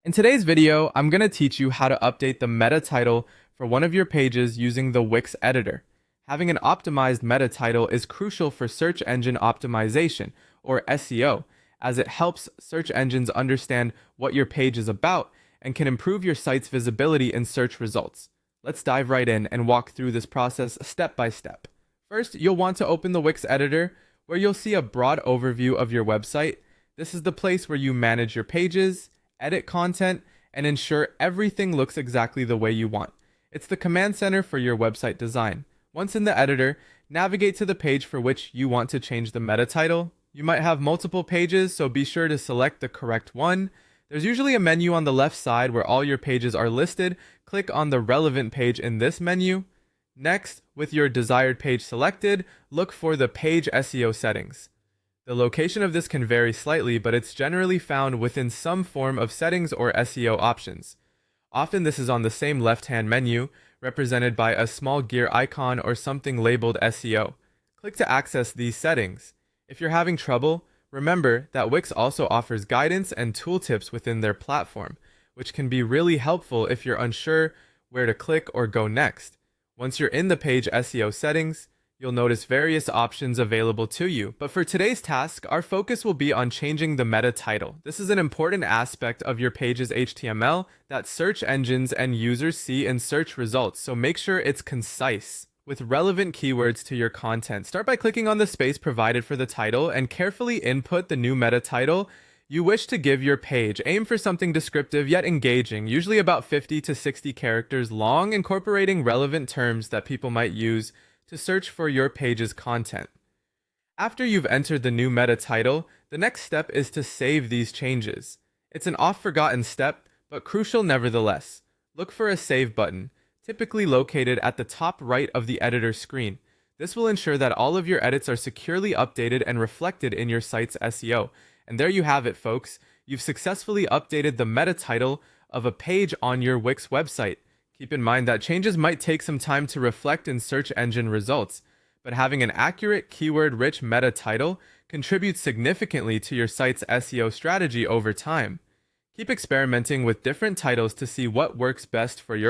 In today's video, I'm going to teach you how to update the meta title for one of your pages using the Wix editor. Having an optimized meta title is crucial for search engine optimization, or SEO, as it helps search engines understand what your page is about and can improve your site's visibility in search results. Let's dive right in and walk through this process step by step. First, you'll want to open the Wix editor, where you'll see a broad overview of your website. This is the place where you manage your pages, edit content, and ensure everything looks exactly the way you want. It's the command center for your website design. Once in the editor, navigate to the page for which you want to change the meta title. You might have multiple pages, so be sure to select the correct one. There's usually a menu on the left side where all your pages are listed. Click on the relevant page in this menu. Next, with your desired page selected, look for the page SEO settings. The location of this can vary slightly, but it's generally found within some form of settings or SEO options. Often this is on the same left-hand menu, represented by a small gear icon or something labeled SEO. Click to access these settings. If you're having trouble, remember that Wix also offers guidance and tooltips within their platform, which can be really helpful if you're unsure where to click or go next. Once you're in the page SEO settings, you'll notice various options available to you. But for today's task, our focus will be on changing the meta title. This is an important aspect of your page's HTML that search engines and users see in search results, so make sure it's concise with relevant keywords to your content. Start by clicking on the space provided for the title and carefully input the new meta title you wish to give your page. Aim for something descriptive yet engaging, usually about 50 to 60 characters long, incorporating relevant terms that people might use to search for your page's content. After you've entered the new meta title, the next step is to save these changes. It's an oft-forgotten step, but crucial nevertheless. Look for a save button, typically located at the top right of the editor screen. This will ensure that all of your edits are securely updated and reflected in your site's SEO. And there you have it, folks. You've successfully updated the meta title of a page on your Wix website. Keep in mind that changes might take some time to reflect in search engine results, but having an accurate, keyword-rich meta title contributes significantly to your site's SEO strategy over time. Keep experimenting with different titles to see what works best for your